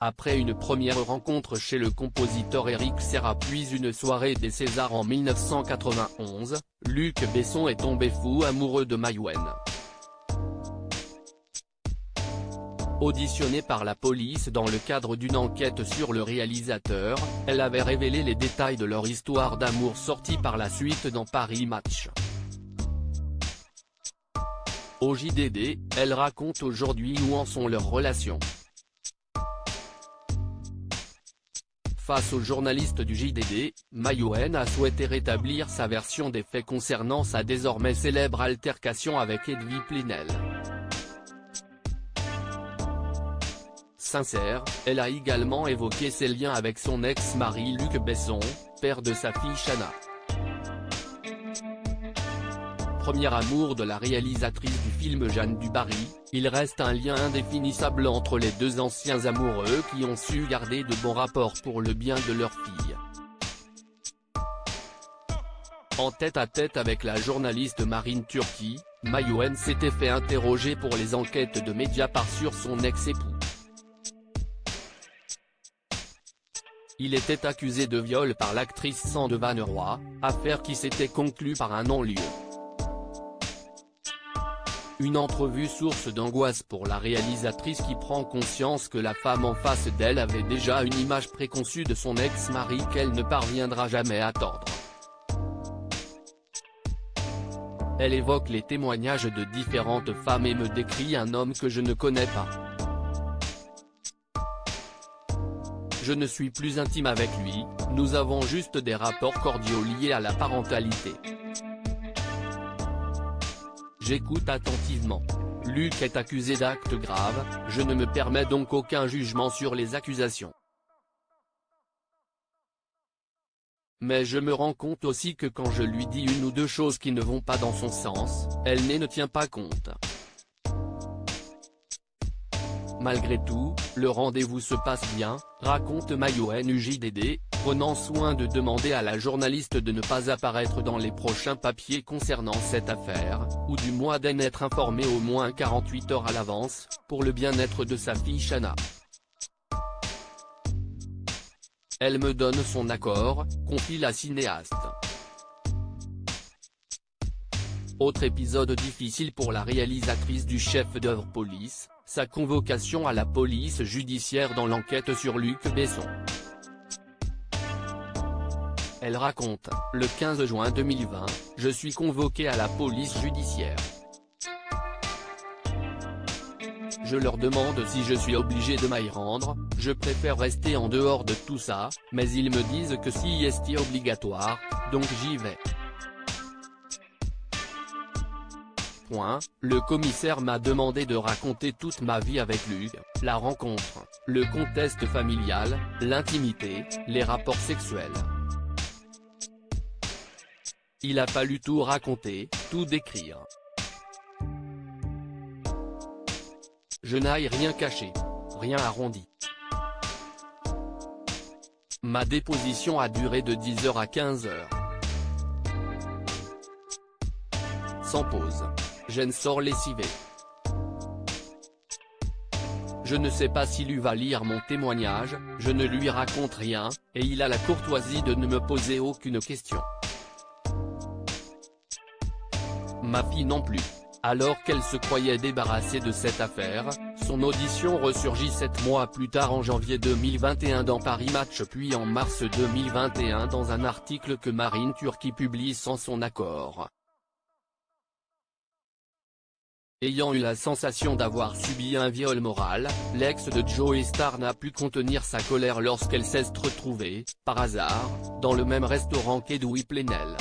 Après une première rencontre chez le compositeur Éric Serra puis une soirée des Césars en 1991, Luc Besson est tombé fou amoureux de Maïwenn. Auditionnée par la police dans le cadre d'une enquête sur le réalisateur, elle avait révélé les détails de leur histoire d'amour sortie par la suite dans Paris Match. Au JDD, elle raconte aujourd'hui où en sont leurs relations. Face aux journalistes du JDD, Maïwenn a souhaité rétablir sa version des faits concernant sa désormais célèbre altercation avec Edoui Plenel. Sincère, elle a également évoqué ses liens avec son ex-mari Luc Besson, père de sa fille Chana. Premier amour de la réalisatrice du film Jeanne du Barry, il reste un lien indéfinissable entre les deux anciens amoureux qui ont su garder de bons rapports pour le bien de leur fille. En tête-à-tête avec la journaliste Marine Turki, Maïwenn s'était fait interroger pour les enquêtes de Mediapart sur son ex-époux. Il était accusé de viol par l'actrice Sande Vanneroy, affaire qui s'était conclue par un non-lieu. Une entrevue source d'angoisse pour la réalisatrice qui prend conscience que la femme en face d'elle avait déjà une image préconçue de son ex-mari qu'elle ne parviendra jamais à tordre. Elle évoque les témoignages de différentes femmes et me décrit un homme que je ne connais pas. Je ne suis plus intime avec lui, nous avons juste des rapports cordiaux liés à la parentalité. J'écoute attentivement. Luc est accusé d'actes graves, je ne me permets donc aucun jugement sur les accusations. Mais je me rends compte aussi que quand je lui dis une ou deux choses qui ne vont pas dans son sens, elle ne tient pas compte. Malgré tout, le rendez-vous se passe bien, raconte Maïwenn au JDD, prenant soin de demander à la journaliste de ne pas apparaître dans les prochains papiers concernant cette affaire, ou du moins d'en être informée au moins 48 heures à l'avance, pour le bien-être de sa fille Chana. Elle me donne son accord, confie la cinéaste. Autre épisode difficile pour la réalisatrice du chef d'œuvre Police, sa convocation à la police judiciaire dans l'enquête sur Luc Besson. Elle raconte, le 15 juin 2020, je suis convoquée à la police judiciaire. Je leur demande si je suis obligée de m'y rendre, je préfère rester en dehors de tout ça, mais ils me disent que si c'est obligatoire, donc j'y vais. Le commissaire m'a demandé de raconter toute ma vie avec Luc, la rencontre, le contexte familial, l'intimité, les rapports sexuels. Il a fallu tout raconter, tout décrire. Je n'ai rien caché, rien arrondi. Ma déposition a duré de 10h à 15h. Sans pause. Jeanne sort lessivée. Je ne sais pas s'il va lire mon témoignage, je ne lui raconte rien, et il a la courtoisie de ne me poser aucune question. Ma fille non plus. Alors qu'elle se croyait débarrassée de cette affaire, son audition ressurgit 7 mois plus tard en janvier 2021 dans Paris Match puis en mars 2021 dans un article que Marine Turki publie sans son accord. Ayant eu la sensation d'avoir subi un viol moral, l'ex de Joey Starr n'a pu contenir sa colère lorsqu'elle s'est retrouvée, par hasard, dans le même restaurant qu'Edoui Plenel.